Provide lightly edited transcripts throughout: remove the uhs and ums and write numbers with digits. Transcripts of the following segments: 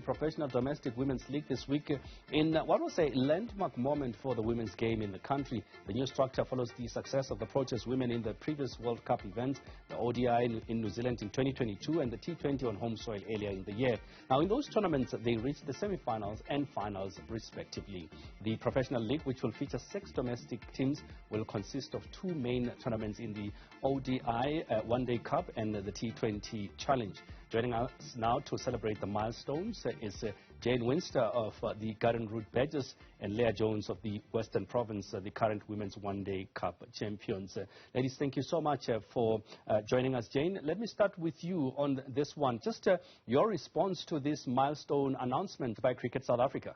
Professional Domestic Women's League this week in what was a landmark moment for the women's game in the country. The new structure follows the success of the Proteas Women in the previous World Cup event, the ODI in New Zealand in 2022 and the T20 on home soil earlier in the year. Now, in those tournaments, they reached the semi-finals and finals respectively. The Professional League, which will feature 6 domestic teams, will consist of 2 main tournaments in the ODI One-Day Cup and the T20 Challenge. Joining us now to celebrate the milestones is Jane Winster of the Garden Route Badgers and Leah Jones of the Western Province, the current Women's One-Day Cup champions. Ladies, thank you so much for joining us. Jane, let me start with you on this one. Just your response to this milestone announcement by Cricket South Africa.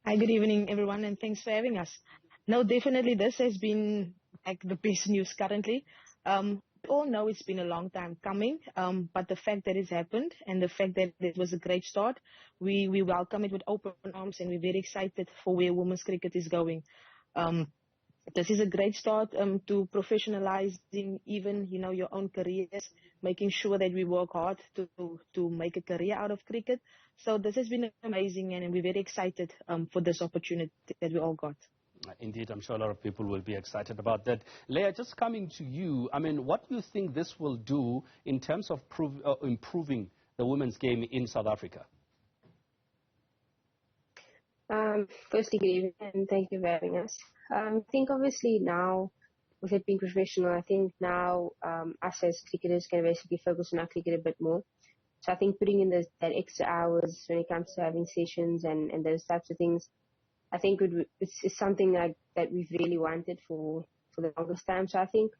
Hi, good evening, everyone, and thanks for having us. No, definitely this has been like the best news currently. We all know it's been a long time coming, but the fact that it's happened and the fact that it was a great start, we welcome it with open arms, and we're very excited for where women's cricket is going. This is a great start to professionalizing even, your own careers, making sure that we work hard to make a career out of cricket. So this has been amazing, and we're very excited for this opportunity that we all got. Indeed, I'm sure a lot of people will be excited about that. Leah, just coming to you, I mean, what do you think this will do in terms of improving the women's game in South Africa? Firstly, good evening, and thank you for having us. I think obviously now, with it being professional, I think now us as cricketers can basically focus on our cricket a bit more. So I think putting in that extra hours when it comes to having sessions and those types of things, I think it's something that we've really wanted for the longest time. So I think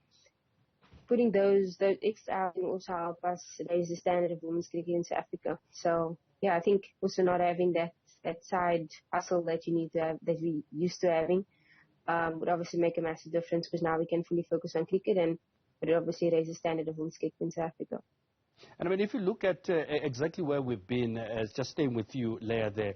putting those extra hours will also help us raise the standard of women's cricket in South Africa. So yeah, I think also not having that side hustle that you need to have, that we used to having, would obviously make a massive difference, because now we can fully focus on cricket, and it obviously raise the standard of women's cricket in South Africa. And I mean, if you look at exactly where we've been, just staying with you, Leah, there,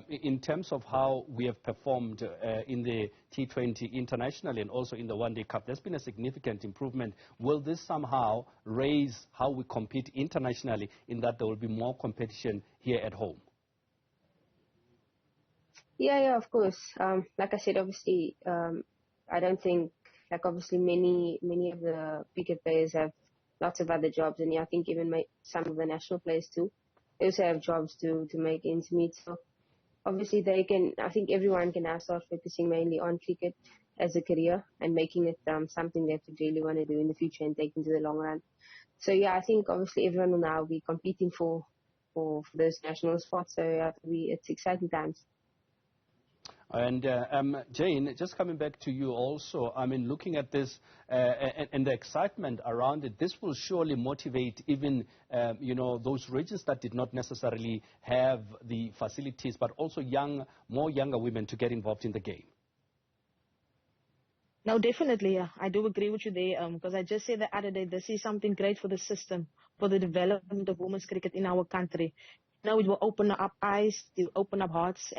in terms of how we have performed in the T20 internationally and also in the One-Day Cup, there's been a significant improvement. Will this somehow raise how we compete internationally, in that there will be more competition here at home? Yeah, of course. Like I said, obviously, I don't think, obviously many of the cricket players have lots of other jobs, and I think even some of the national players too, they also have jobs to make ends meet. So obviously I think everyone can now start focusing mainly on cricket as a career and making it something that we really want to do in the future and take into the long run. So yeah, I think obviously everyone will now be competing for those national spots. So it's exciting times. And Jane, just coming back to you also, I mean, looking at this and the excitement around it, this will surely motivate even, those regions that did not necessarily have the facilities, but also more younger women to get involved in the game. No, definitely. Yeah. I do agree with you there, because I just said the other day, this is something great for the system, for the development of women's cricket in our country. Now it will open up eyes, it will open up hearts,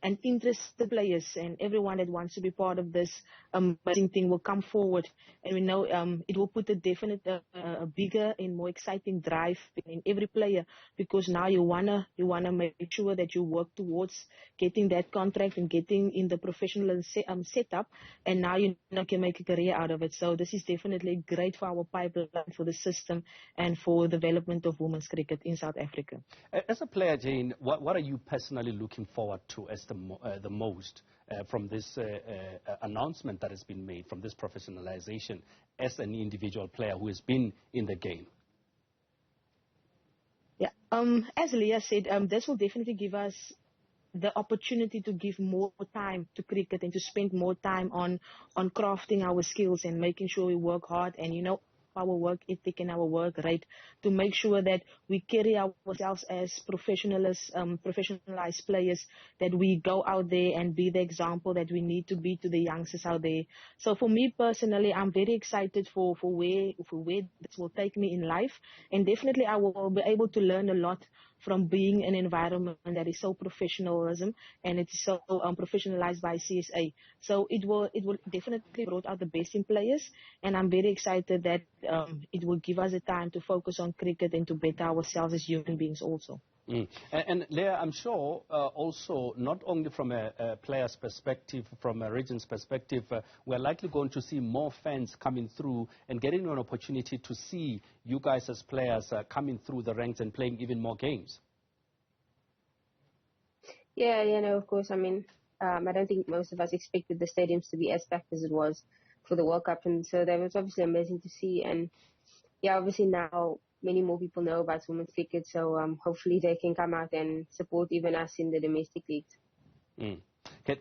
and interested players, and everyone that wants to be part of this amazing thing will come forward. And we know it will put a definite, a bigger and more exciting drive in every player, because now you wanna make sure that you work towards getting that contract and getting in the professional setup, and now you can make a career out of it. So this is definitely great for our pipeline, for the system, and for the development of women's cricket in South Africa. As a player, Jane, what are you personally looking forward to as the most from this announcement that has been made, from this professionalization, as an individual player who has been in the game? Yeah, as Leah said, this will definitely give us the opportunity to give more time to cricket and to spend more time on crafting our skills and making sure we work hard and, our work ethic and our work rate, to make sure that we carry ourselves as professionalized players, that we go out there and be the example that we need to be to the youngsters out there. So for me personally, I'm very excited for where this will take me in life, and definitely I will be able to learn a lot from being an environment that is so professionalism and it's so professionalized by CSA. So it will definitely brought out the best in players, and I'm very excited that it will give us a time to focus on cricket and to better ourselves as human beings also. And Leah, I'm sure also not only from a player's perspective, from a region's perspective, we're likely going to see more fans coming through and getting an opportunity to see you guys as players coming through the ranks and playing even more games. Yeah, no, of course. I mean, I don't think most of us expected the stadiums to be as packed as it was for the World Cup, and so that was obviously amazing to see. And yeah, obviously now many more people know about women's cricket, so hopefully they can come out and support even us in the domestic leagues.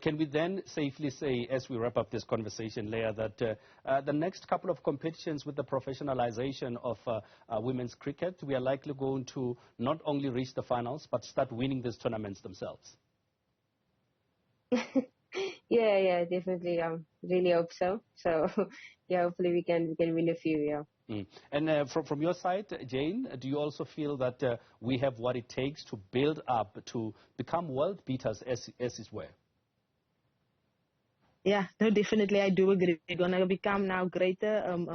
Can we then safely say, as we wrap up this conversation, Leah, that the next couple of competitions with the professionalization of women's cricket, we are likely going to not only reach the finals, but start winning these tournaments themselves? Yeah, definitely. Really hope so. So, yeah, hopefully we can win a few, yeah. And from your side, Jane, do you also feel that we have what it takes to build up to become world beaters as it were? Yeah, no, definitely, I do agree. We're going to become now greater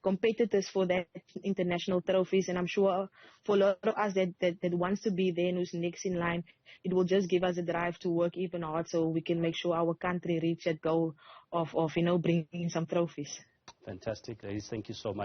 competitors for that international trophies, and I'm sure for a lot of us that wants to be there and who's next in line, it will just give us a drive to work even hard so we can make sure our country reach that goal of bringing in some trophies. Fantastic, ladies. Thank you so much.